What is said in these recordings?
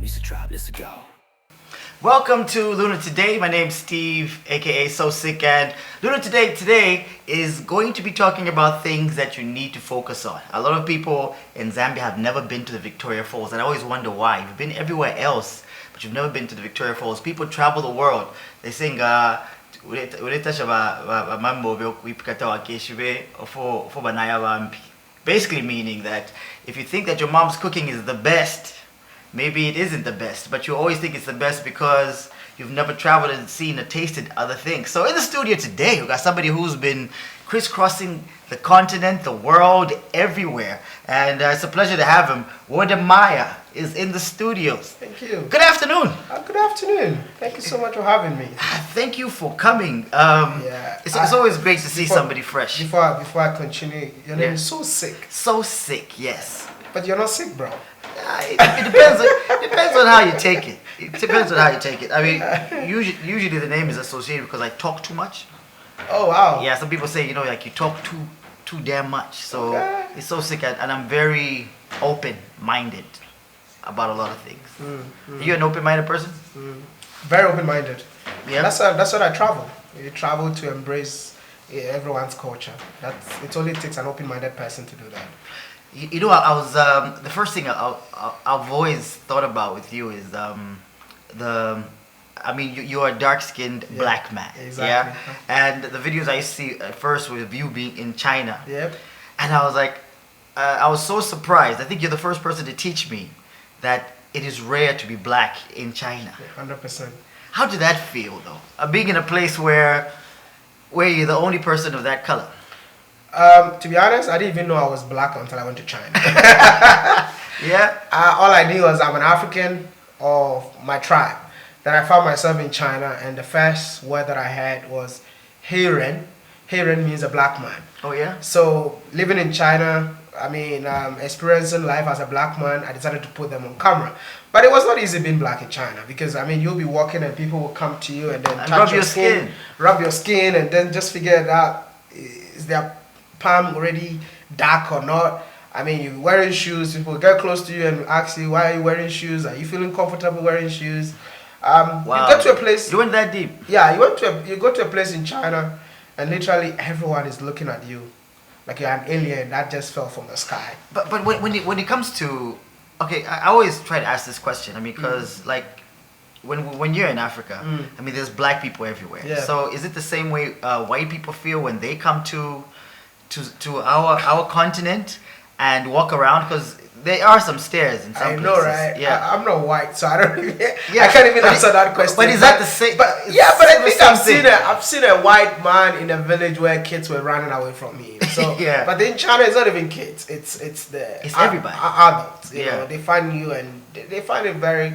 music drop, let's go. Welcome to Luna Today. My name's Steve, aka So Sick, and Luna today is going to be talking about things that you need to focus on. A lot of people in Zambia have never been to the Victoria Falls, and I always wonder why. You've been everywhere else, but you've never been to the Victoria Falls. People travel the world. They sing basically meaning that if you think that your mom's cooking is the best, maybe it isn't the best, but you always think it's the best because you've never traveled and seen or tasted other things. So in the studio today, we've got somebody who's been crisscrossing the continent, the world, everywhere. And it's a pleasure to have him. Wodemaya is in the studios. Thank you. Good afternoon. Good afternoon. Thank you so much for having me. Thank you for coming. It's always great to see somebody fresh. Before I continue, your name is So Sick. So Sick, yes. But you're not sick, bro. It depends on how you take it. It depends on how you take it. I mean, usually the name is associated because I talk too much. Oh wow. Yeah, some people say like you talk too damn much. So it's So Sick, and I'm very open-minded about a lot of things. Are you an open-minded person? Very open-minded. Yeah. That's what I travel. You travel to embrace everyone's culture. It only takes an open-minded person to do that. You know, I was the first thing I've always thought about with you is you're a dark-skinned black man. Exactly. Yeah, and the videos I see at first with you being in China. Yep. And I was like, I was so surprised. I think you're the first person to teach me that it is rare to be black in China. 100%. How did that feel, though? Being in a place where you're the only person of that color. To be honest, I didn't even know I was black until I went to China. Yeah. All I knew was I'm an African of my tribe. Then I found myself in China, and the first word that I had was Heiren. Heiren means a black man. Oh yeah. So living in China, experiencing life as a black man, I decided to put them on camera. But it was not easy being black in China because you'll be walking and people will come to you and then touch your skin, rub your skin, and then just figure it out. Is their palm already dark or not? I mean, you're wearing shoes, people get close to you and ask you, why are you wearing shoes? Are you feeling comfortable wearing shoes? Wow. You go to a place. You went that deep? Yeah, you go to a place in China and literally everyone is looking at you like you're an alien that just fell from the sky. But when it comes to, okay, I always try to ask this question. I mean, because like when you're in Africa, I mean, there's black people everywhere. Yeah. So is it the same way white people feel when they come to our continent and walk around? Because there are some stairs in some places. I know, right? Yeah. I'm not white, so I don't even. I can't even answer that question. But is that the same? But I think I've seen a white man in a village where kids were running away from him. So yeah. But in China, it's not even kids. It's everybody. Adults. You Yeah. know, they find you and they find it very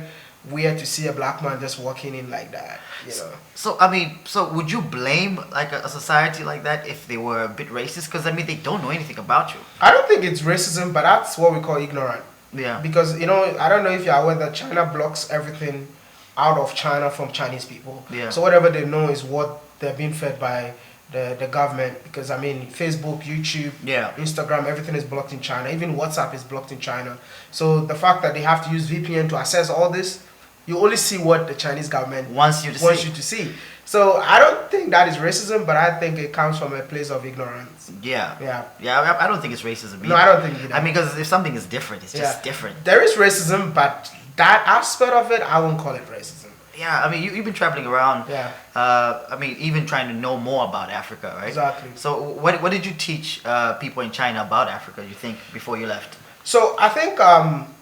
weird to see a black man just walking in like that. You know. So would you blame like a society like that if they were a bit racist? Because I mean, they don't know anything about you. I don't think it's racism, but that's what we call ignorant. Yeah. Because I don't know if you're aware that China blocks everything out of China from Chinese people. Yeah. So whatever they know is what they're being fed by the government. Because I mean, Facebook, YouTube, Instagram, everything is blocked in China. Even WhatsApp is blocked in China. So the fact that they have to use VPN to access all this, you only see what the Chinese government wants you to see. So I don't think that is racism, but I think it comes from a place of ignorance. Yeah. I don't think it's racism either. No, I don't think either. I mean, because if something is different, it's just different. There is racism, but that aspect of it, I won't call it racism. Yeah, I mean, you've been traveling around. Yeah. I mean, even trying to know more about Africa, right? Exactly. So what did you teach people in China about Africa, you think, before you left? So I think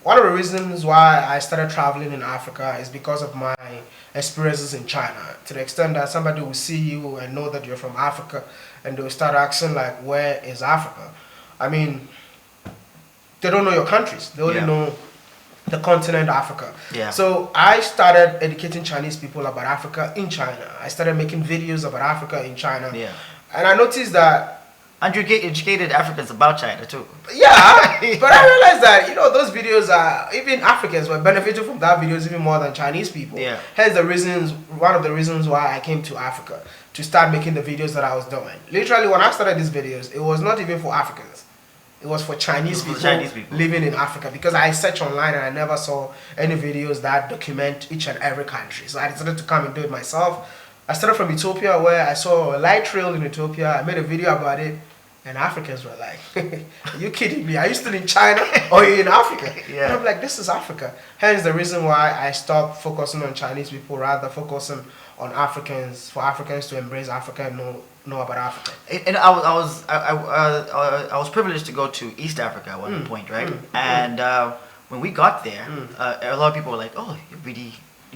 one of the reasons why I started traveling in Africa is because of my experiences in China. To the extent that somebody will see you and know that you're from Africa, and they'll start asking like, where is Africa? I mean, they don't know your countries. They only know the continent Africa. Yeah. So I started educating Chinese people about Africa in China. I started making videos about Africa in China. Yeah. And I noticed that. And you educated Africans about China too. Yeah, but I realized that those videos even Africans were benefiting from that videos even more than Chinese people. Yeah. Hence one of the reasons why I came to Africa to start making the videos that I was doing. Literally, when I started these videos, it was not even for Africans. It was for Chinese It was people, for Chinese people. living in Africa, because I searched online and I never saw any videos that document each and every country. So I decided to come and do it myself. I started from Ethiopia, where I saw a light trail in Ethiopia. I made a video about it, and Africans were like, "Are you kidding me? Are you still in China or are you in Africa?" Yeah. And I'm like, "This is Africa." Hence the reason why I stopped focusing on Chinese people, rather focusing on Africans, for Africans to embrace Africa and know about Africa. And I was privileged to go to East Africa at one point, right? And when we got there, a lot of people were like, "Oh,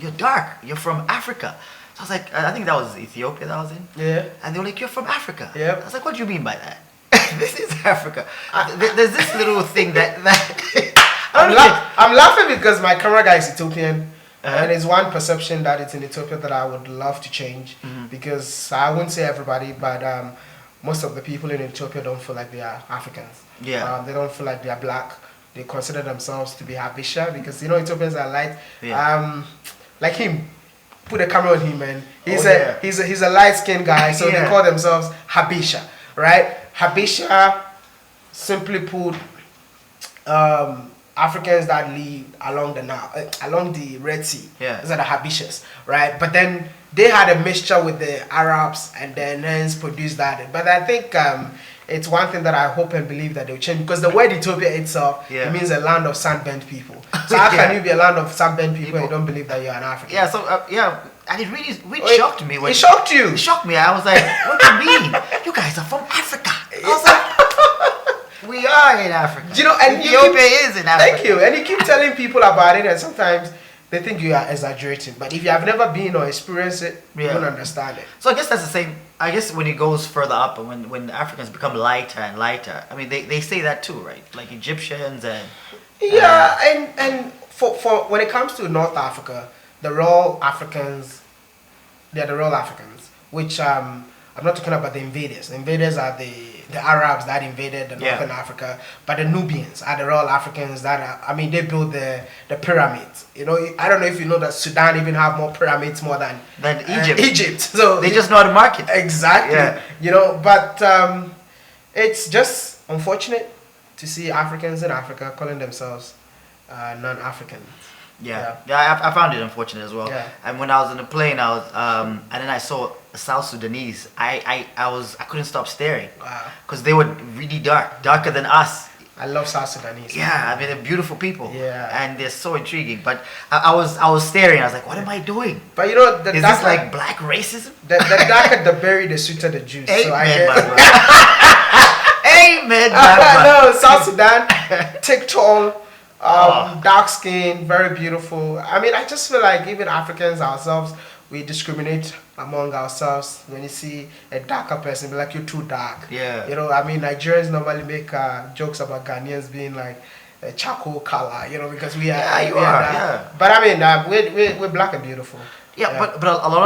you're dark. You're from Africa." So I was like, I think that was Ethiopia that I was in. Yeah. And they were like, "You're from Africa." Yep. I was like, "What do you mean by that?" This is Africa. There's this little thing that I'm laughing because my camera guy is Ethiopian. And it's one perception that it's in Ethiopia that I would love to change, because I wouldn't say everybody, but most of the people in Ethiopia don't feel like they are Africans. Yeah. They don't feel like they are black. They consider themselves to be Habesha, because Ethiopians are light. Yeah. Like him. Put a camera on him, and he's yeah. he's a light skinned guy, so they call themselves Habesha, right? Habesha, simply put, Africans that live along the Red Sea. Yeah. Those are the Habeshas, right? But then they had a mixture with the Arabs, and then hence produced that. But I think it's one thing that I hope and believe that they'll change, because the word Ethiopia itself, it means a land of sunburnt people. So how can you be a land of sunburnt people and you don't believe that you're an African? Yeah, so and it really shocked me. It shocked you? It shocked me. I was like, "What do you mean? You guys are from Africa." I was like, "We are in Africa." And Ethiopia is in Africa. Thank you. And you keep telling people about it, and sometimes they think you are exaggerating. But if you have never been or experienced it, you don't understand it. So I guess that's the same. I guess when it goes further up, and when Africans become lighter and lighter, I mean, they say that too, right? Like Egyptians and... and for when it comes to North Africa, they're the real Africans, which I'm not talking about the invaders. The invaders are the Arabs that invaded the Northern Africa, but the Nubians are the real Africans that they built the pyramids. I don't know if you know that Sudan even have more pyramids than Egypt. So they just know how to market. Exactly. Yeah. But it's just unfortunate to see Africans in Africa calling themselves non-Africans. Yeah, I found it unfortunate as well. Yeah. And when I was in the plane, I was and then I saw South Sudanese. I couldn't stop staring. Wow. Because they were really darker than us. I love South Sudanese. Yeah, I mean, they're beautiful people. Yeah. And they're so intriguing. But I was staring. I was like, "What am I doing?" But is this like black racism? The darker the berry, the sweeter the juice. Amen, so I get Amen, my no, South Sudan, take tall. Dark skin, very beautiful. I just feel like even Africans ourselves, we discriminate among ourselves. When you see a darker person, be like, "You're too dark." Yeah. Nigerians normally make jokes about Ghanaians being like a charcoal color, because we are. Yeah, you are. Yeah. But we're black and beautiful. Yeah, but a lot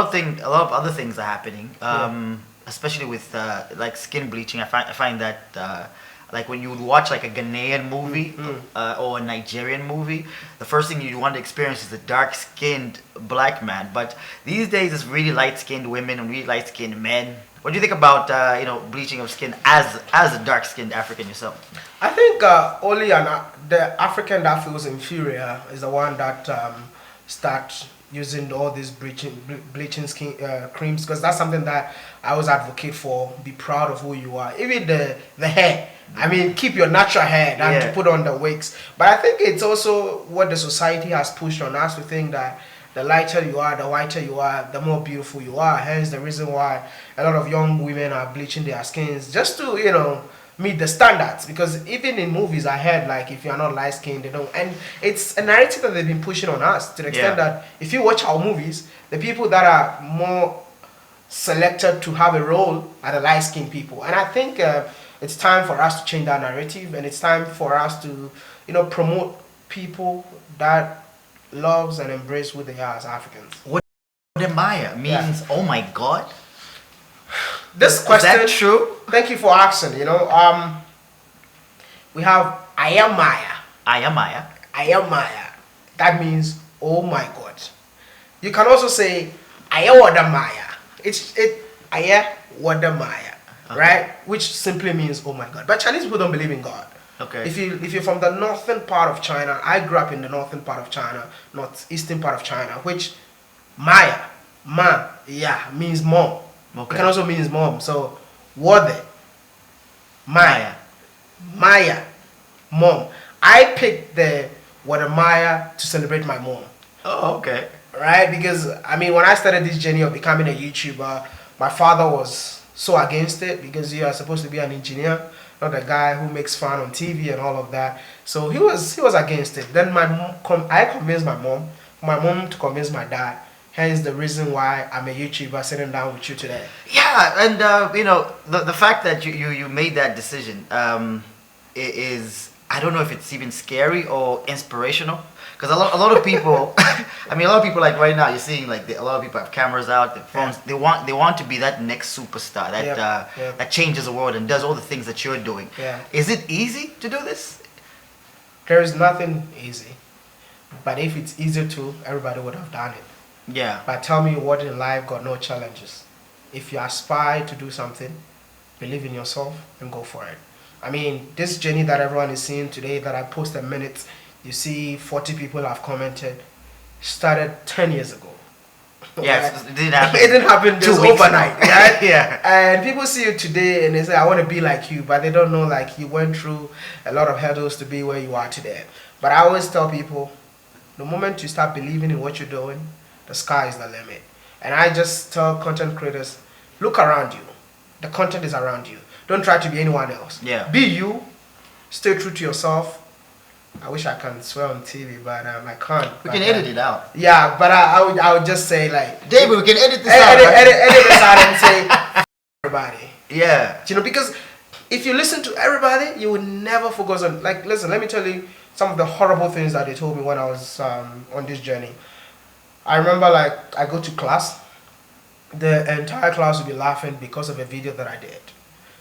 of other things are happening. Especially with like skin bleaching. I find that. Like when you would watch like a Ghanaian movie or a Nigerian movie, the first thing you want to experience is a dark-skinned black man. But these days it's really light-skinned women and really light-skinned men. What do you think about bleaching of skin as a dark-skinned African yourself? I think only the African that feels inferior is the one that starts using all these bleaching skin creams, because that's something that I always advocate for. Be proud of who you are. Even the hair. Keep your natural hair than to put on the wigs. But I think it's also what the society has pushed on us to think that the lighter you are, the whiter you are, the more beautiful you are. Hence the reason why a lot of young women are bleaching their skins just to, meet the standards. Because even in movies, I heard like if you're not light skinned, they don't. And it's a narrative that they've been pushing on us to the extent that if you watch our movies, the people that are more selected to have a role are the light skinned people. And I think it's time for us to change that narrative, and it's time for us to, promote people that loves and embrace who they are as Africans. Wodemaya means oh my God. This question, is that true? Thank you for asking. We have Ayamaya. That means oh my God. You can also say Wodemaya. It's Wodemaya. Okay. Right? Which simply means, oh my God. But Chinese people don't believe in God. Okay. If you're from the northern part of China, I grew up in the northern part of China, northeastern part of China, which Maya, yeah, means mom. Okay. It can also mean mom. So Wodemaya, Maya, mom. I picked the Wodemaya to celebrate my mom. Oh, okay. Right? Because I mean, when I started this journey of becoming a YouTuber, my father was so against it because you are supposed to be an engineer, not a guy who makes fun on TV and all of that. So he was against it. Then I convinced my mom to convince my dad. Hence the reason why I'm a YouTuber sitting down with you today. Yeah, and you know the fact that you made that decision is, I don't know if it's even scary or inspirational, because a lot of people I mean, a lot of people, like right now you're seeing like a lot of people have cameras out, their phones. Yeah. They want to be that next superstar that that changes the world and does all the things that you're doing. Yeah. Is it easy to do this? There is nothing easy, but if it's easier to, everybody would have done it. Yeah. But tell me what in life got no challenges. If you aspire to do something, believe in yourself and go for it. I mean, this journey that everyone is seeing today, that I post a minute, you see 40 people have commented, started 10 years ago. Yes, it didn't happen. It didn't happen just 2 weeks overnight, ago. right? Yeah. And people see you today and they say, I want to be like you, but they don't know like you went through a lot of hurdles to be where you are today. But I always tell people, the moment you start believing in what you're doing, the sky is the limit. And I just tell content creators, look around you. The content is around you. Don't try to be anyone else. Yeah. Be you. Stay true to yourself. I wish I can swear on TV, but I can't. We can edit it out. Yeah, but I would just say like, David, we can edit this out. Edit this out and say everybody. Yeah. You know, because if you listen to everybody, you will never focus on, like, listen, let me tell you some of the horrible things that they told me when I was on this journey. I remember, like, I go to class, the entire class will be laughing because of a video that I did.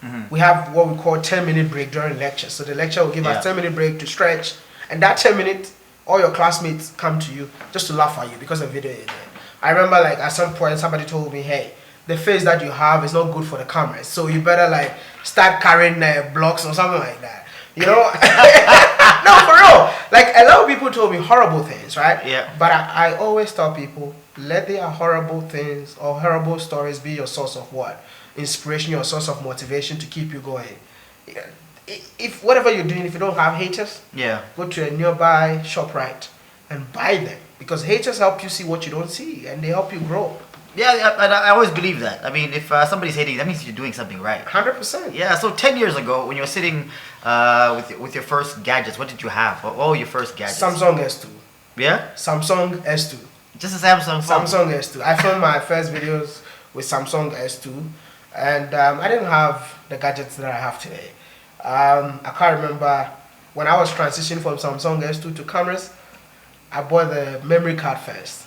Mm-hmm. We have what we call 10-minute break during lecture. So the lecture will give us 10-minute break to stretch, and that 10 minutes, all your classmates come to you just to laugh at you because the video is there. I remember, like, at some point somebody told me, hey, the face that you have is not good for the cameras, so you better like start carrying blocks or something like that. You know? No, for real. Like, a lot of people told me horrible things, right? Yeah. But I always tell people, let their horrible things or horrible stories be your source of what? Inspiration, your source of motivation to keep you going. If whatever you're doing, if you don't have haters, go to a nearby ShopRite and buy them, because haters help you see what you don't see and they help you grow. Yeah, and I always believe that. I mean, if somebody's hating, that means you're doing something right. 100%. Yeah, so 10 years ago, when you were sitting with your first gadgets, what did you have? What were your first gadgets? Samsung S2. Yeah? Samsung S2. Just a Samsung phone? Samsung S2. I filmed my first videos with Samsung S2. And I didn't have the gadgets that I have today. I can't remember when I was transitioning from Samsung S2 to cameras, I bought the memory card first.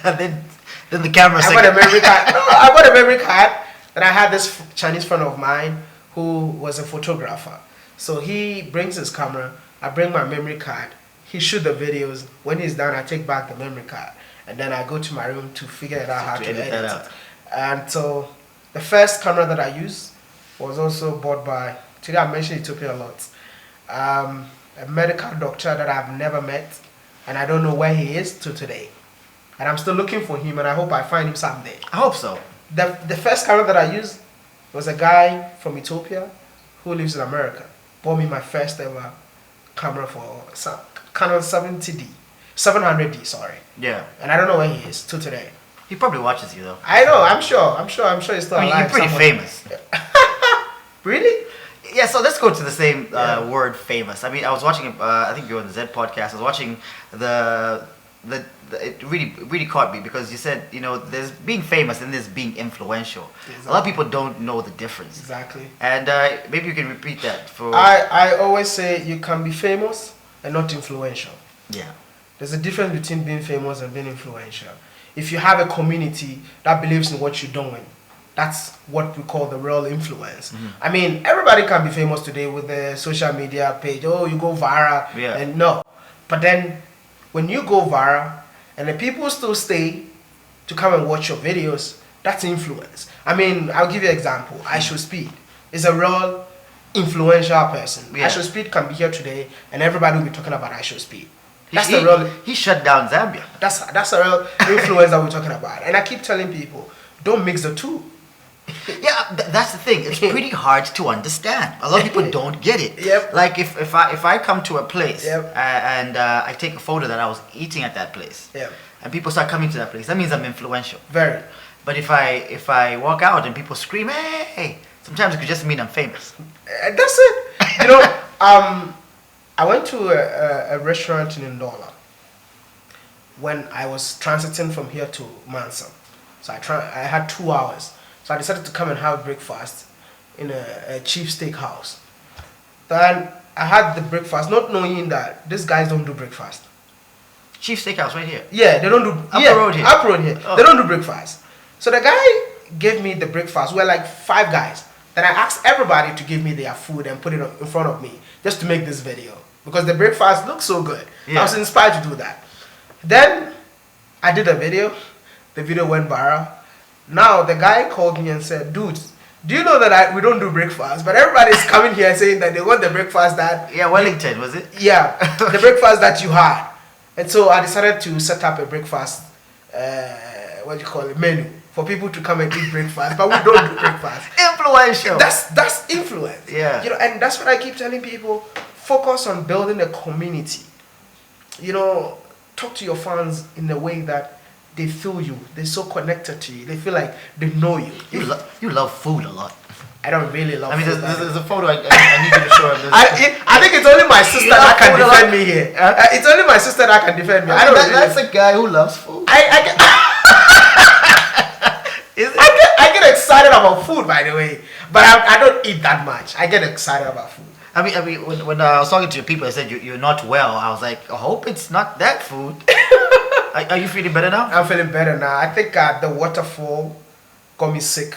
then the camera I bought a memory card. No, I bought a memory card. Then I had this Chinese friend of mine who was a photographer. So he brings his camera, I bring my memory card, he shoots the videos. When he's done, I take back the memory card. And then I go to my room to figure it out how to edit it. And so the first camera that I used was also bought by, today I mentioned Ethiopia a lot, a medical doctor that I've never met, and I don't know where he is to today. And I'm still looking for him, and I hope I find him someday. I hope so. The first camera that I used was a guy from Ethiopia who lives in America. Bought me my first ever camera for Canon 700D, sorry. Yeah. And I don't know where he is to today. He probably watches you though. I know, I'm sure he's still alive. You're pretty famous. Really? Yeah, so let's go to the same word, famous. I mean, I was watching, I think you were on the Z podcast, I was watching it really caught me because you said, you know, there's being famous and there's being influential. Exactly. A lot of people don't know the difference. Exactly. And maybe you can repeat that for... I always say you can be famous and not influential. Yeah. There's a difference between being famous and being influential. If you have a community that believes in what you're doing, that's what we call the real influence. Mm-hmm. I mean, everybody can be famous today with the social media page. Oh, you go viral. Yeah. And no. But then when you go viral and the people still stay to come and watch your videos, that's influence. I mean, I'll give you an example. I Show Speed is a real influential person. Yeah. I Should Speed can be here today, and everybody will be talking about I Should Speed. That's he, the real. he shut down Zambia. That's a real influence that we're talking about. And I keep telling people, don't mix the two. Yeah, that's the thing. It's pretty hard to understand. A lot of people don't get it. Yep. Like if I come to a place Yep. and I take a photo that I was eating at that place, Yep. and people start coming to that place, that means I'm influential. Very. But if I walk out and people scream, hey, sometimes it could just mean I'm famous. That's it. You know, I went to a restaurant in Ndola when I was transiting from here to Mansa. So I had 2 hours. So I decided to come and have breakfast in a cheap steakhouse. Then I had the breakfast, not knowing that these guys don't do breakfast. Chief Steakhouse right here. Yeah, they don't do Upper Road here. Upper Road here. Oh. They don't do breakfast. So the guy gave me the breakfast. We're like 5 guys. Then I asked everybody to give me their food and put it in front of me just to make this video because the breakfast looked so good. Yeah. I was inspired to do that. Then I did a video. The video went viral. Now the guy called me and said, "Dude, do you know that we don't do breakfast? But everybody's coming here saying that they want the breakfast that Wellington, was it? yeah, the breakfast that you had." And so I decided to set up a breakfast, menu for people to come and eat breakfast. But we don't do breakfast. Influential. That's influence. Yeah. You know, and that's what I keep telling people: focus on building a community. You know, talk to your fans in a way that they feel you. They're so connected to you. They feel like they know you. You love food a lot. I don't really love. I mean, food, there's a photo I need you to show him. I think it's only my sister You love that can food a lot? defend me here. It's only my sister that can defend me. I mean, that's a guy who loves food. I get excited about food, by the way, but I don't eat that much. I get excited about food. I mean, when I was talking to people, I said you're not well. I was like, I hope it's not that food. Are you feeling better now? I'm feeling better now. I think the waterfall got me sick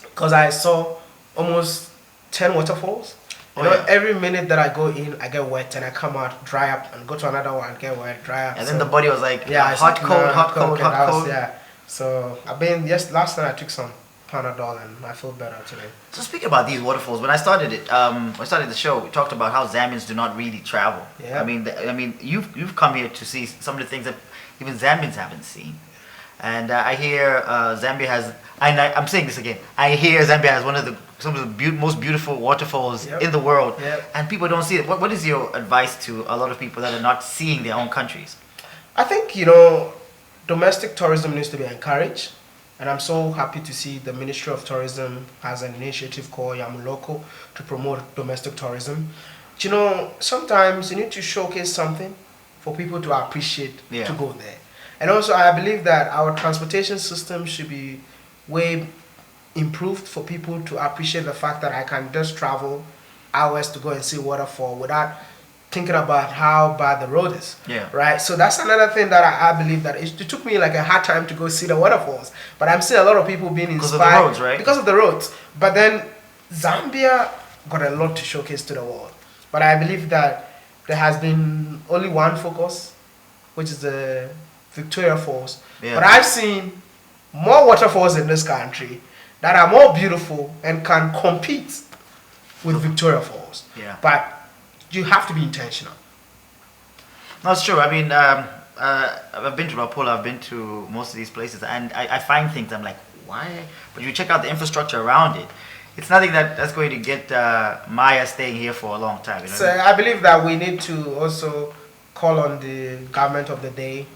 because I saw almost 10 waterfalls. You know, every minute that I go in, I get wet, and I come out, dry up, and go to another one, get wet, dry up. And then the body was like, yeah, hot, cold. Yeah. So last night I took some Panadol, and I feel better today. So speaking about these waterfalls, when I started the show, we talked about how Zambians do not really travel. Yeah. I mean, you've come here to see some of the things that even Zambians haven't seen. And I hear Zambia has. I'm saying this again. I hear Zambia has some of the most beautiful waterfalls in the world, and people don't see it. What is your advice to a lot of people that are not seeing their own countries? I think domestic tourism needs to be encouraged, and I'm so happy to see the Ministry of Tourism has an initiative called Yamuloko to promote domestic tourism. Sometimes you need to showcase something for people to appreciate to go there. And also, I believe that our transportation system should be way improved for people to appreciate the fact that I can just travel hours to go and see waterfall without thinking about how bad the road is. Yeah. Right? So that's another thing that I believe that it took me like a hard time to go see the waterfalls. But I'm seeing a lot of people being inspired. Because of the roads, right? Because of the roads. But then Zambia got a lot to showcase to the world. But I believe that there has been only one focus, which is the Victoria Falls. Yeah. But I've seen more waterfalls in this country that are more beautiful and can compete with Victoria Falls. Yeah. But you have to be intentional. That's true. I mean, I've been to Rapula, I've been to most of these places, and I find things, I'm like, why? But you check out the infrastructure around it. It's nothing that's going to get Maya staying here for a long time. You know So I believe that we need to also call on the government of the day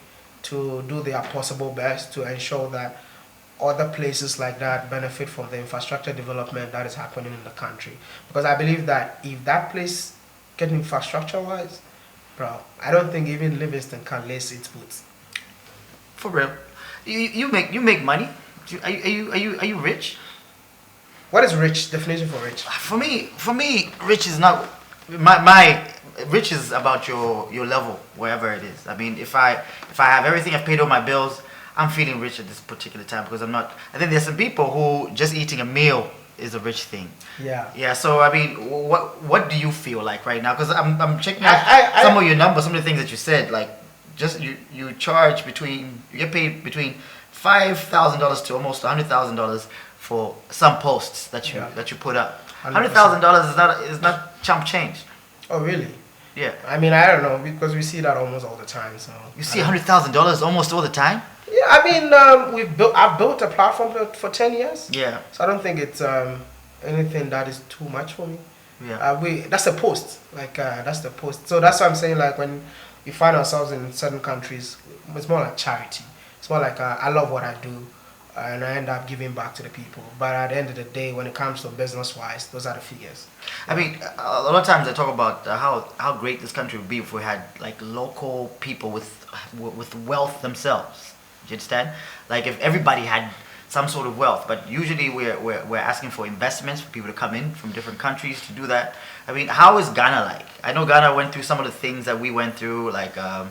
to do their possible best to ensure that other places like that benefit from the infrastructure development that is happening in the country. Because I believe that if that place get infrastructure wise, bro, I don't think even Livingston can lace its boots. For real. You make money? Are you rich? What is rich? Definition for rich? For me, rich is not my rich is about your level wherever it is. I mean, if I have everything, I've paid all my bills, I'm feeling rich at this particular time because I'm not. I think there's some people who just eating a meal is a rich thing. Yeah. Yeah. So I mean, what do you feel like right now? Because I'm checking out some of your numbers, some of the things that you said. Like, just you charge you get paid between $5,000 to almost $100,000 for some posts that you put up. $100,000 is not chump change. Oh really? Yeah. I mean, I don't know, because we see that almost all the time. So You see $100,000 almost all the time. yeah, I mean, I've built a platform for 10 years. Yeah. So I don't think it's anything that is too much for me. Yeah. That's a post. That's the post. So that's why I'm saying, like, when we find ourselves in certain countries, it's more like charity. It's more like I love what I do, and I end up giving back to the people. But at the end of the day, when it comes to business-wise, those are the figures. I mean, a lot of times I talk about how great this country would be if we had like local people with wealth themselves. Do you understand? Like if everybody had some sort of wealth, but usually we're asking for investments for people to come in from different countries to do that. I mean, how is Ghana like? I know Ghana went through some of the things that we went through, like debt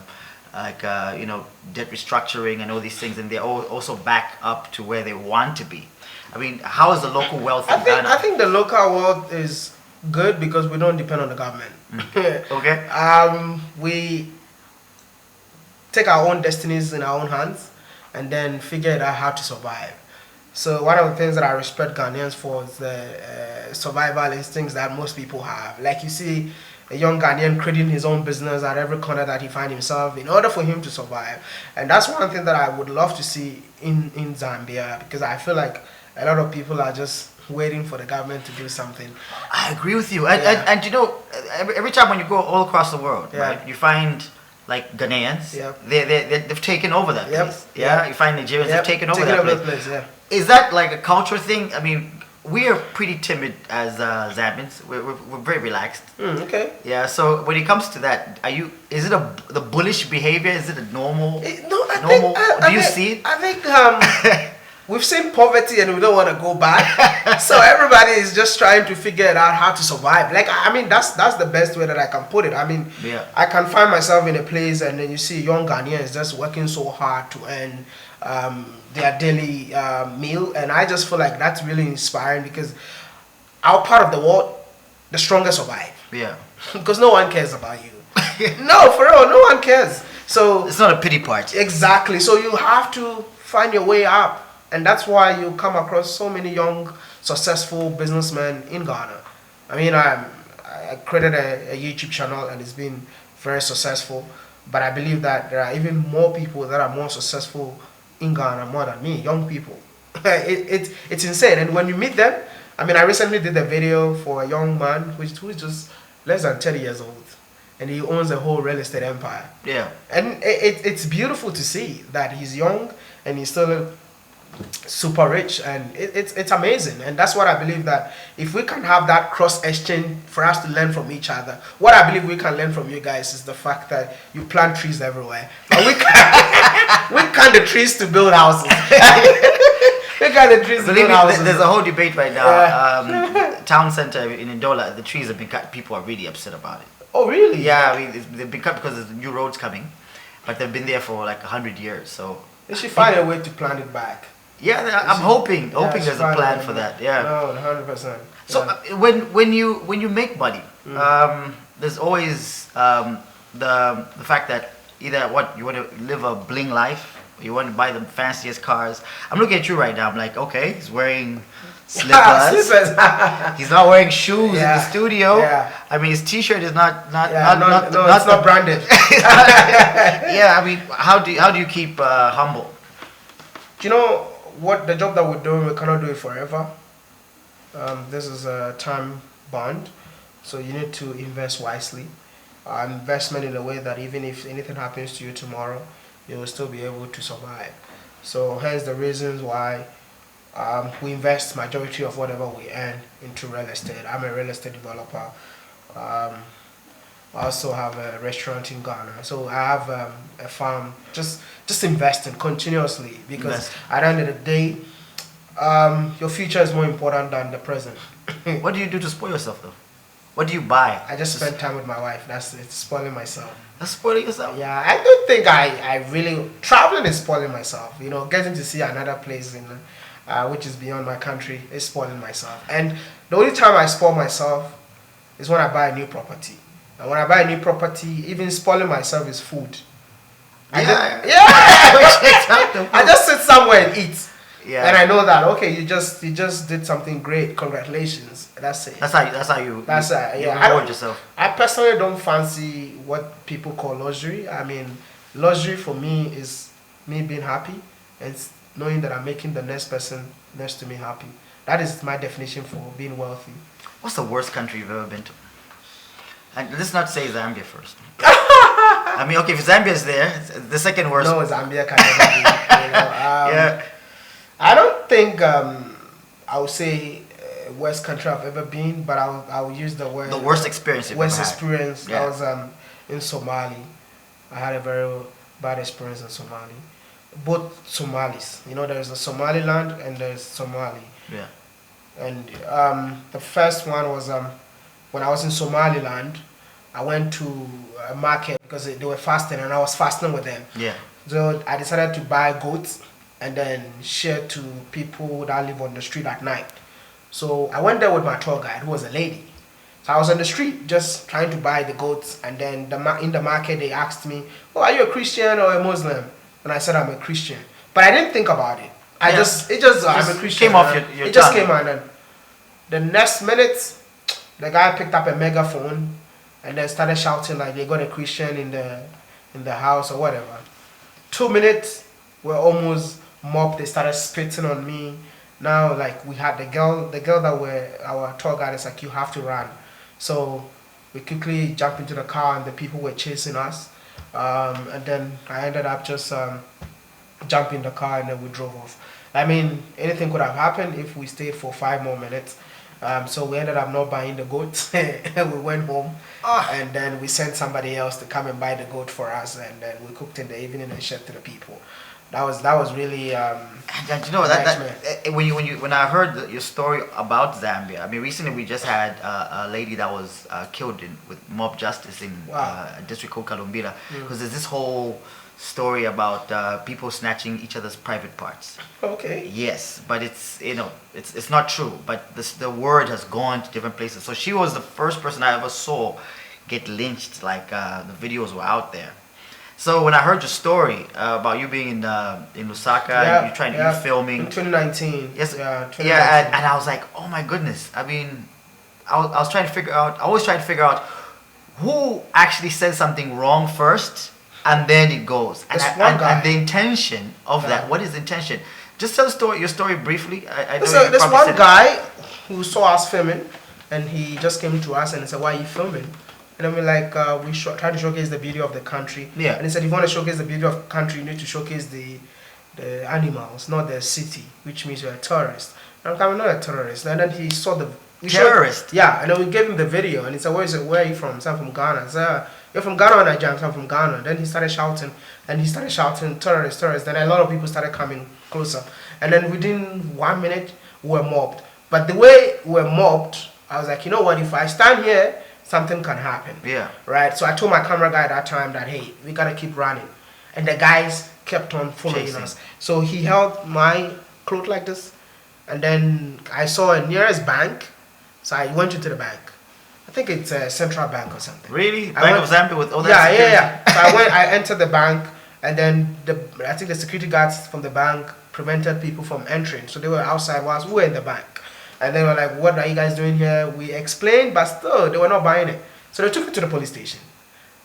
restructuring and all these things, and they're also back up to where they want to be. I mean, how is the local wealth in Ghana? I think the local wealth is good because we don't depend on the government. Okay. We take our own destinies in our own hands and then figure out how to survive. So one of the things that I respect Ghanaians for is the survival instincts that most people have. Like you see a young Ghanaian creating his own business at every corner that he finds himself in order for him to survive. And that's one thing that I would love to see in Zambia, because I feel like a lot of people are just waiting for the government to do something. I agree with you. And you know, every time when you go all across the world, right, you find like Ghanaians, they've taken over that place. Yeah, you find Nigerians, they've taken over that place. Is that like a culture thing? I mean, we are pretty timid as Zambians. We're very relaxed. Okay. Yeah. So when it comes to that, is it the bullish behavior? Is it a normal? Do you see it? I think we've seen poverty and we don't want to go back. So everybody is just trying to figure out how to survive. Like, I mean, that's the best way that I can put it. I mean, I can find myself in a place and then you see young Ghanaians just working so hard to earn their daily meal. And I just feel like that's really inspiring, because our part of the world, the strongest survive. Yeah. Because no one cares about you. No, for real, no one cares. So it's not a pity party. Exactly. So you have to find your way up. And that's why you come across so many young, successful businessmen in Ghana. I mean, I created a YouTube channel and it's been very successful. But I believe that there are even more people that are more successful in Ghana more than me, young people. It's insane. And when you meet them, I mean, I recently did a video for a young man who is just less than 30 years old. And he owns a whole real estate empire. Yeah. And it's beautiful to see that he's young and he's still super rich, and it's amazing. And that's what I believe, that if we can have that cross exchange for us to learn from each other, what I believe we can learn from you guys is the fact that you plant trees everywhere, but we cut the trees to build houses. We cut the trees to build houses. There's a whole debate right now. Town center in Ndola, the trees have been cut. People are really upset about it. Oh really? Yeah, I mean, they've been cut because there's new roads coming, but they've been there for like 100 years. So they should find a way to plant it back. Yeah, I'm hoping there's a plan for that. Yeah. No, 100%. So when you make money, there's always the fact that either you want to live a bling life, or you want to buy the fanciest cars. I'm looking at you right now. I'm like, okay, he's wearing slippers. He's not wearing shoes in the studio. Yeah. I mean, his T-shirt is not it's not branded. Yeah, I mean, how do you keep humble? Do you know what the job that we're doing? We cannot do it forever. This is a time bond, so you need to invest wisely. Investment in a way that even if anything happens to you tomorrow, you will still be able to survive. So hence the reasons why we invest majority of whatever we earn into real estate. I'm a real estate developer. I also have a restaurant in Ghana. So I have a farm. Just investing continuously, because at the end of the day, your future is more important than the present. What do you do to spoil yourself though? What do you buy? I just spend time with my wife. That's it. Spoiling myself. That's spoiling yourself? Yeah, I don't think I really... Traveling is spoiling myself. You know, getting to see another place which is beyond my country is spoiling myself. And the only time I spoil myself is when I buy a new property. And when I buy a new property, even spoiling myself is food. I just sit somewhere and eat. Yeah. And I know that you just did something great. Congratulations. That's it. That's how you reward yourself. I personally don't fancy what people call luxury. I mean, luxury for me is me being happy and knowing that I'm making the next person next to me happy. That is my definition for being wealthy. What's the worst country you've ever been to? And let's not say Zambia first. I mean, okay, if Zambia's there, it's the second worst. No, Zambia can never be. Yeah. I don't think I would say worst country I've ever been, but I will use the word. The worst experience you've ever had. Worst experience. Yeah. I was in Somali. I had a very bad experience in Somali. Both Somalis. You know, there's the Somaliland and there's Somali. Yeah. And the first one was when I was in Somaliland. I went to a market because they were fasting and I was fasting with them. Yeah. So I decided to buy goats and then share to people that live on the street at night. So I went there with my tour guide who was a lady. So I was on the street just trying to buy the goats, and then in the market they asked me, "Oh, are you a Christian or a Muslim?" And I said I'm a Christian. But I didn't think about it. I'm a Christian. Came off your It just tongue. came out, and the next minute the guy picked up a megaphone and then started shouting like they got a Christian in the house or whatever. 2 minutes, we're almost mobbed. They started spitting on me. Now, like, we had the girl that were our tour guide is like, you have to run. So we quickly jumped into the car and the people were chasing us. And then I ended up just jumping in the car and then we drove off. I mean, anything could have happened if we stayed for 5 more minutes. So we ended up not buying the goat. We went home and then we sent somebody else to come and buy the goat for us, and then we cooked in the evening and shared to the people. That was really And you know that when I heard your story about Zambia, I mean, recently we just had a lady that was killed with mob justice in a district called Kalumbila, because there's this whole story about people snatching each other's private parts. Okay. Yes, but it's not true. But the word has gone to different places. So she was the first person I ever saw get lynched. Like the videos were out there. So when I heard your story about you being in Lusaka, and you filming in 2019. Yes, 2019. yeah, and I was like, oh my goodness. I mean, I was trying to figure out. I always try to figure out who actually says something wrong first, and then it goes. And the intention of that. What is the intention? Just tell your story briefly. I know there's one guy who saw us filming, and he just came to us and he said, "Why are you filming?" And then we're like, we try to showcase the beauty of the country. Yeah. And he said, if you want to showcase the beauty of the country, you need to showcase the animals, not the city, which means you're a tourist. And I'm not a terrorist. And then he saw the... Terrorist? Yeah, and then we gave him the video, and he said, where are you from? So I'm from Ghana. I said, you're from Ghana or Nigeria? I'm from Ghana. Then he started shouting, terrorist, terrorist. Then a lot of people started coming closer. And then within 1 minute, we were mobbed. But the way we were mobbed, I was like, you know what, if I stand here, something can happen. Yeah. Right? So I told my camera guy at that time that, hey, we got to keep running. And the guys kept on following us. So he held my cloth like this. And then I saw a nearest bank. So I went into the bank. I think it's a central bank or something. Really? Bank of Zambia with all that security? Yeah. So I entered the bank. And then I think the security guards from the bank prevented people from entering. So they were outside whilst we were in the bank. And they were like, what are you guys doing here? We explained, but still, they were not buying it. So they took me to the police station.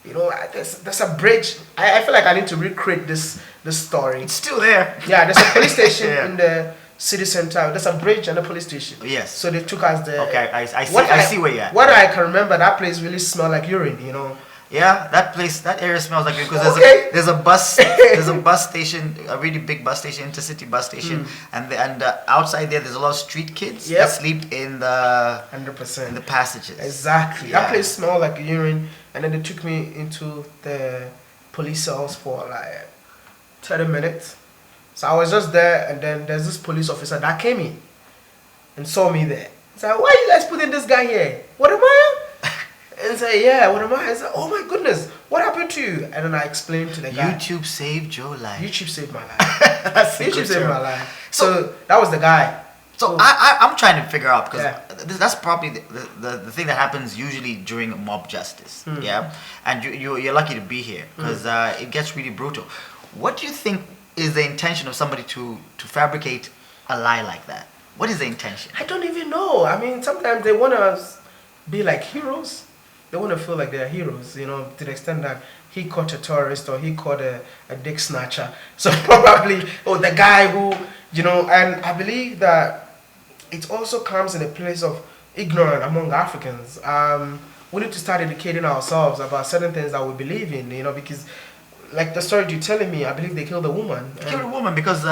You know, there's a bridge. I feel like I need to recreate this story. It's still there. Yeah, there's a police station in the city center. There's a bridge and a police station. Yes. So they took us there. Okay, I see where you're at. What I can remember, that place really smelled like urine, you know. Yeah, that area smells like it because there's a bus station, a really big bus station, intercity bus station, and outside there's a lot of street kids that sleep in the 100% in the passages. Exactly, that place smelled like urine, and then they took me into the police cells for like 30 minutes. So I was just there, and then there's this police officer that came in and saw me there. He said, "Why are you guys putting this guy here? Wodemaya?" And say, yeah, what am I? I said, oh my goodness, what happened to you? And then I explained to the guy. YouTube saved your life. YouTube saved my life. YouTube saved my life. So that was the guy. So I'm trying to figure out, because that's probably the thing that happens usually during mob justice. Yeah. And you're lucky to be here because it gets really brutal. What do you think is the intention of somebody to fabricate a lie like that? What is the intention? I don't even know. I mean, sometimes they want to be like heroes. They want to feel like they're heroes, you know, to the extent that he caught a tourist or he caught a dick snatcher. So probably, or the guy who, you know, and I believe that it also comes in a place of ignorance among Africans. We need to start educating ourselves about certain things that we believe in, you know, because like the story you're telling me, I believe they killed a woman. They killed a woman because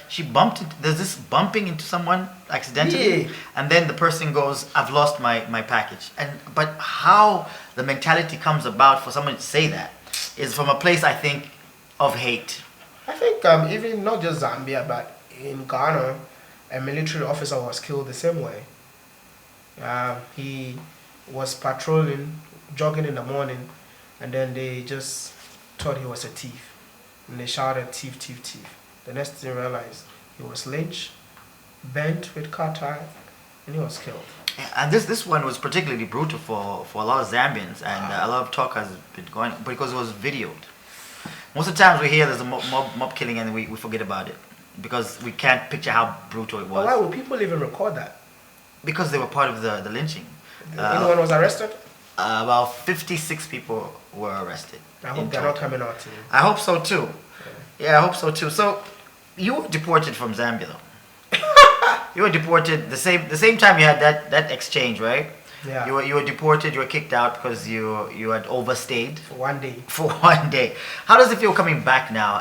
she bumped into, there's this bumping into someone accidentally, Yeah. and then the person goes, I've lost my package. But how the mentality comes about for someone to say that is from a place, I think, of hate. I think even not just Zambia, but in Ghana, a military officer was killed the same way. He was patrolling, jogging in the morning, and then they just thought he was a thief. And they shouted, thief, thief, thief. The next thing they realized, he was lynched, bent with car tire, and he was killed. And this one was particularly brutal for a lot of Zambians, and a lot of talk has been going because it was videoed. Most of the times we hear there's a mob killing and we forget about it because we can't picture how brutal it was. But why would people even record that? Because they were part of the lynching. Anyone was arrested? About 56 people were arrested. I hope they're not coming out to you. I hope so too. Yeah, I hope so too. So you were deported from Zambia though. You were deported the same time you had that exchange, right? Yeah. You were deported. You were kicked out because you had overstayed For 1 day. for 1 day. How does it feel coming back now?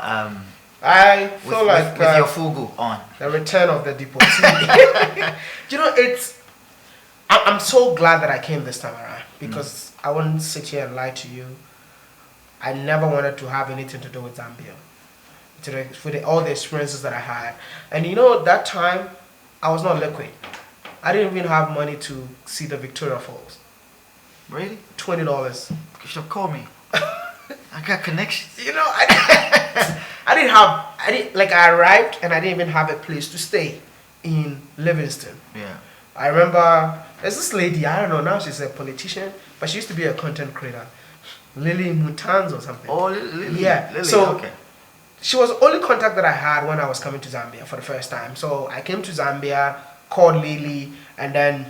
I feel like with your fugu on. the return of the deportee. You know, I'm so glad that I came this time around because I wouldn't sit here and lie to you. I never wanted to have anything to do with Zambia. All the experiences that I had. And you know, that time, I was not liquid. I didn't even have money to see the Victoria Falls. Really? $20. You should have called me. I got connections. You know, I arrived and I didn't even have a place to stay in Livingston. Yeah. I remember there's this lady, I don't know, now she's a politician, but she used to be a content creator. Lily Mutans or something. Oh, Lily. Yeah. Lily, So okay. she was the only contact that I had when I was coming to Zambia for the first time. So I came to Zambia, called Lily, and then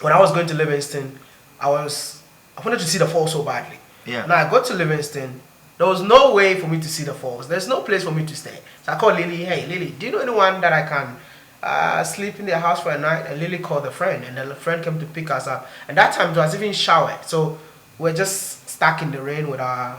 when I was going to Livingston, I wanted to see the falls so badly. Yeah. Now I got to Livingston, there was no way for me to see the falls. There's no place for me to stay. So I called Lily, hey Lily, do you know anyone that I can sleep in their house for a night? And Lily called a friend, and the friend came to pick us up. And that time it was even showered. So we're just stuck in the rain with our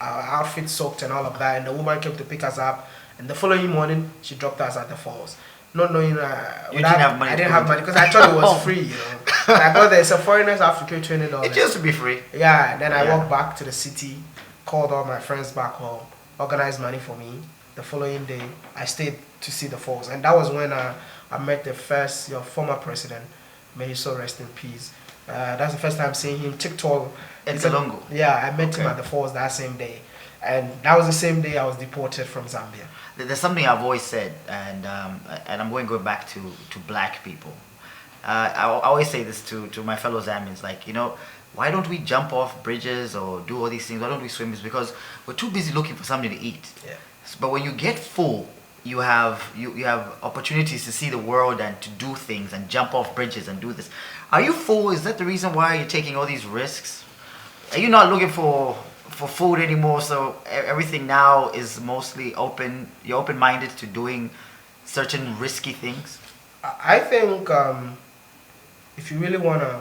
outfits soaked and all of that. And the woman came to pick us up. And the following morning, she dropped us at the falls. Not knowing You didn't have money. I didn't have money because I thought it was free, you know. And I got there, so foreigners have to pay $20. It used to be free. Yeah, and then I walked back to the city, called all my friends back home, organized money for me. The following day, I stayed to see the falls. And that was when I met the first, your former president. May he so rest in peace. That's the first time seeing him. TikTok. Etalongo. Yeah, I met him at the falls that same day. And that was the same day I was deported from Zambia. There's something I've always said, and I'm going to go back to black people. I always say this to my fellow Zambians, like, you know, why don't we jump off bridges or do all these things? Why don't we swim? It's because we're too busy looking for something to eat. Yeah. But when you get full, you have opportunities to see the world and to do things and jump off bridges and do this. Are you full? Is that the reason why you're taking all these risks? Are you not looking for food anymore, so everything now is mostly open? You're open-minded to doing certain risky things? I think if you really want to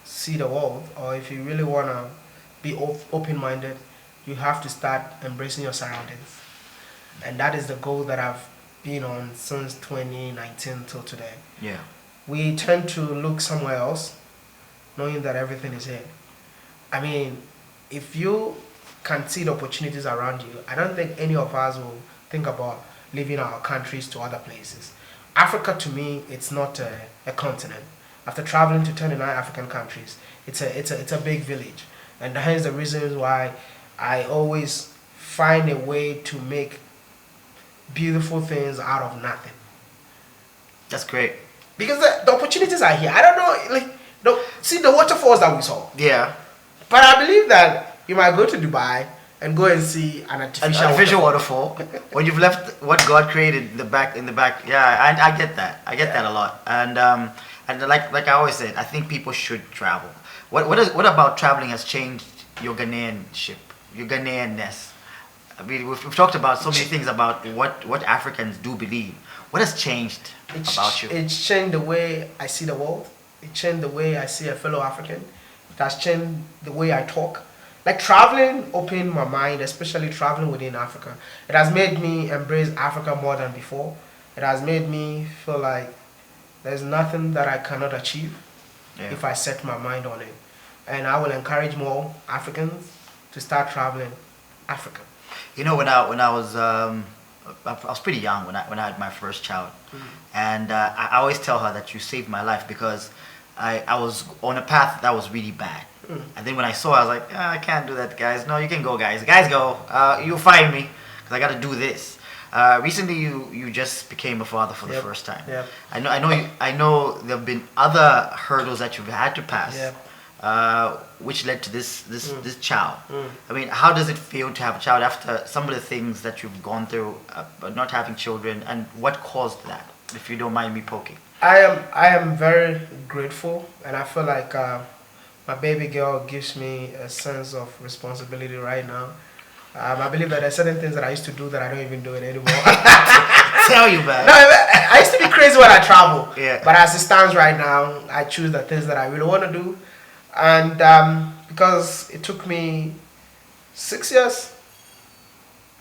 see the world, or if you really want to be open-minded, you have to start embracing your surroundings. And that is the goal that I've been on since 2019 till today. Yeah. We tend to look somewhere else, knowing that everything is here. I mean, if you can see the opportunities around you, I don't think any of us will think about leaving our countries to other places. Africa, to me, it's not a continent. After traveling to 29 African countries, it's a big village. And hence the reasons why I always find a way to make beautiful things out of nothing. That's great. Because the opportunities are here. I don't know, see the waterfalls that we saw. Yeah. But I believe that you might go to Dubai and go and see an An artificial, artificial waterfall when you've left what God created in the back. Yeah, I get that. I get that a lot. And like I always said, I think people should travel. What about traveling has changed your Ghanaianship, your Ghanaianness? I mean, we've talked about so many things about what Africans do believe. What has changed about you? It's changed the way I see the world. It changed the way I see a fellow African. It has changed the way I talk. Like traveling opened my mind, especially traveling within Africa. It has made me embrace Africa more than before. It has made me feel like there's nothing that I cannot achieve if I set my mind on it. And I will encourage more Africans to start traveling Africa. You know, when I was pretty young when I had my first child, and I always tell her that you saved my life because I was on a path that was really bad. And then when I saw her, I was like, I can't do that, guys. No, you can go, guys. Guys, go. You'll find me because I got to do this. Recently, you just became a father for the first time. Yep. I know there have been other hurdles that you've had to pass, which led to this child. I mean, how does it feel to have a child after some of the things that you've gone through, not having children, and what caused that? If you don't mind me poking. I am very grateful, and I feel like my baby girl gives me a sense of responsibility right now. I believe that there are certain things that I used to do that I don't even do it anymore. Tell you, man. No, I used to be crazy when I travel. Yeah. But as it stands right now, I choose the things that I really want to do. And because it took me 6 years,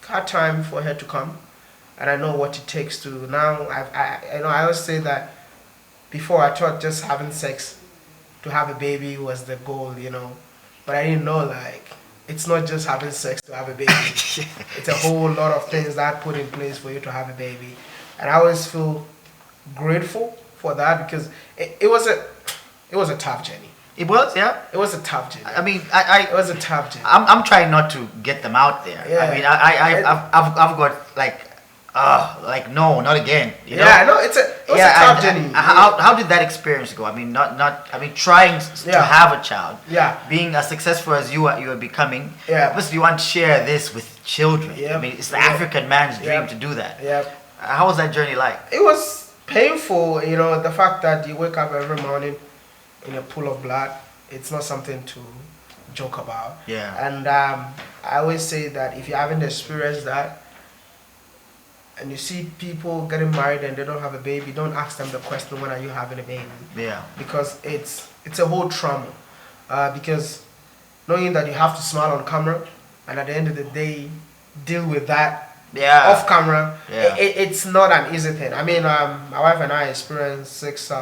hard time for her to come. And I know what it takes to now. I always say that before I thought just having sex to have a baby was the goal, but I didn't know like it's not just having sex to have a baby. It's a whole lot of things that put in place for you to have a baby, and I always feel grateful for that because it was a tough journey. It was, yeah. It was a tough journey. I mean, it was a tough journey. I'm trying not to get them out there. Yeah. I mean, I've got like no, not again. You know? Yeah, no, it was a tough journey. How did that experience go? I mean, trying to have a child. Yeah. Being as successful as you are becoming. Yeah. Obviously, you want to share this with children. Yeah. I mean, it's the African man's dream to do that. Yeah. How was that journey like? It was painful, the fact that you wake up every morning in a pool of blood. It's not something to joke about. Yeah. And I always say that if you haven't experienced that, and you see people getting married and they don't have a baby, don't ask them the question, when are you having a baby? Yeah. Because it's a whole trauma. Because knowing that you have to smile on camera and at the end of the day deal with that off camera, it's not an easy thing. I mean, my wife and I experienced 6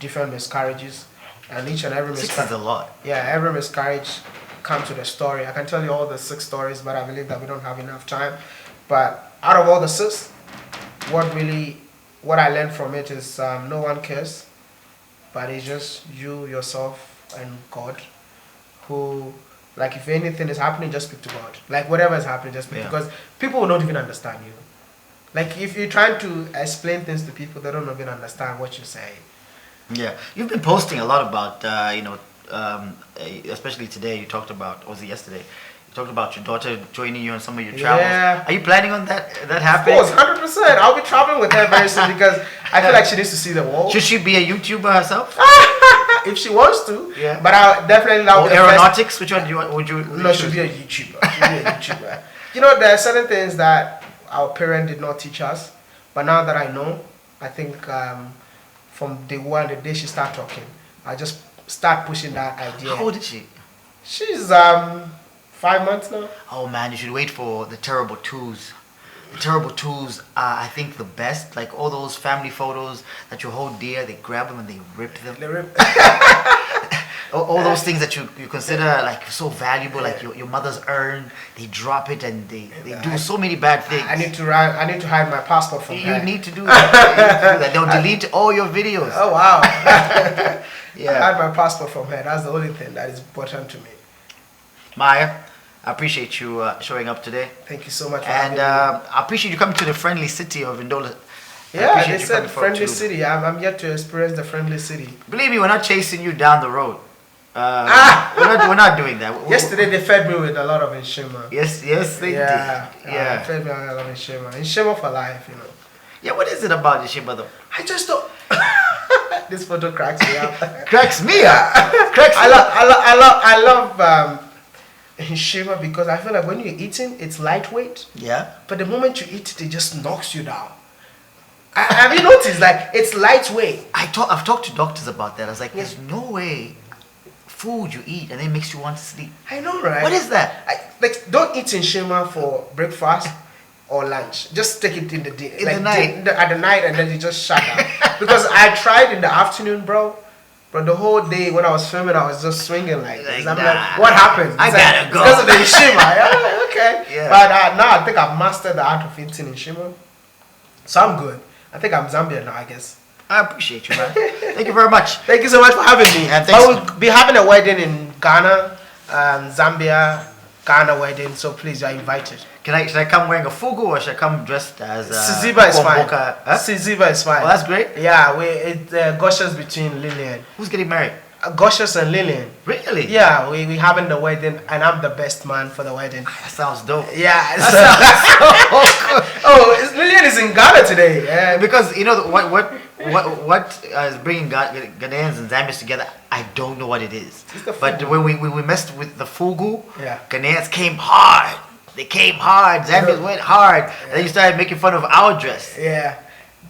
different miscarriages, and each and every miscarriage. 6 is a lot. Yeah, every miscarriage comes with a story. I can tell you all the 6 stories, but I believe that we don't have enough time. But out of all the 6, what I learned from it is no one cares, but it's just you, yourself, and God, who, like, if anything is happening, just speak to God. Like, whatever is happening, just speak, because people will not even understand you. Like, if you're trying to explain things to people, they don't even understand what you're saying. Yeah, you've been posting a lot about, especially today, you talked about, or was it yesterday? Talked about your daughter joining you on some of your travels. Yeah. Are you planning on that happening? Of course, 100%. I'll be traveling with her very soon because I feel like she needs to see the world. Should she be a YouTuber herself? If she wants to. Yeah. But I'll definitely. Or aeronautics? Which one would you? No, she'll be a YouTuber. There are certain things that our parents did not teach us, but now that I know, I think from the day she started talking, I just start pushing that idea. How old is she? She's 5 months now. Oh man, you should wait for the terrible twos. The terrible twos are, I think, the best. Like all those family photos that you hold dear, they grab them and they rip them. all those things that you consider like so valuable, like your mother's urn, they drop it and they do so many bad things. I need to hide my passport from her. You need to do that. They'll delete all your videos. Oh wow. Yeah. I hide my passport from her. That's the only thing that is important to me. Maya, I appreciate you showing up today. Thank you so much for having me. I appreciate you coming to the friendly city of Ndola. Yeah, they said friendly city. I'm yet to experience the friendly city. Believe me, we're not chasing you down the road. We're not doing that. Yesterday they fed me with a lot of Nshima. Yes, they did. Yeah. Fed me with a lot of Nshima. Nshima for life, you know. Yeah, what is it about the Nshima though? I just don't. This photo cracks me up. Cracks me up. I love Nshima because I feel like when you're eating, it's lightweight. Yeah. But the moment you eat it, it just knocks you down. Have you noticed? Like, it's lightweight. I've talked to doctors about that. I was like, there's no way food you eat and it makes you want to sleep. I know, right? What is that? Like, don't eat Nshima for breakfast or lunch. Just take it in the day. In the night. At the night, and then you just shut down. Because I tried in the afternoon, bro. But the whole day when I was filming, I was just swinging like this. I'm like, what happened? I gotta go. Because of the Nshima. Yeah, okay. Yeah. But now I think I've mastered the art of eating Nshima. So I'm good. I think I'm Zambia now, I guess. I appreciate you, man. Thank you very much. Thank you so much for having me. And I will be having a wedding in Ghana, Zambia, Ghana wedding. So please, you're invited. Should I come wearing a fugu or should I come dressed as Siziba is fine. Huh? Siziba is fine. Oh, that's great. Yeah, it gushes between Lillian. Who's getting married? Gushes and Lillian. Really? Yeah, we having the wedding, and I'm the best man for the wedding. That sounds dope. Yeah. That sounds so Oh, Lillian is in Ghana today. Yeah. Because you know what is bringing Ghanaians and Zambians together? I don't know what it is. But when we messed with the fugu, yeah, Ghanaians came hard. They came hard. Zambians went hard. And then you started making fun of our dress. Yeah.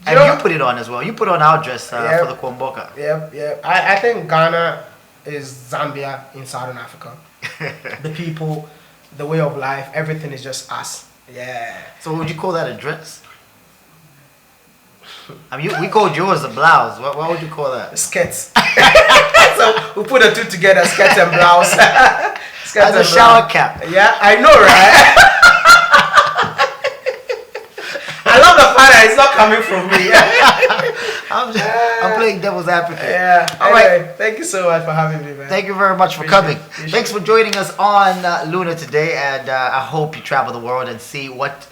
And you put it on as well. You put on our dress for the Kwamboka. Yep. I think Ghana is Zambia in Southern Africa. The people, the way of life, everything is just us. Yeah. So would you call that a dress? I mean, we called yours a blouse. What would you call that? Skirts. So we put the two together, skirts and blouse. As a shower cap. Yeah, I know, right? I love the fact that it's not coming from me. I'm playing devil's advocate. Yeah. All right. Thank you so much for having me, man. Thank you very much for coming. Thanks for joining us on Luna today, and I hope you travel the world and see what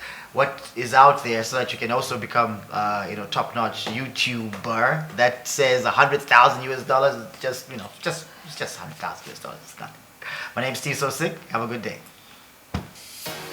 is out there, so that you can also become top-notch YouTuber that says $100,000 US. Just $100,000 US. It's nothing. My name's Steve So Sick. Have a good day.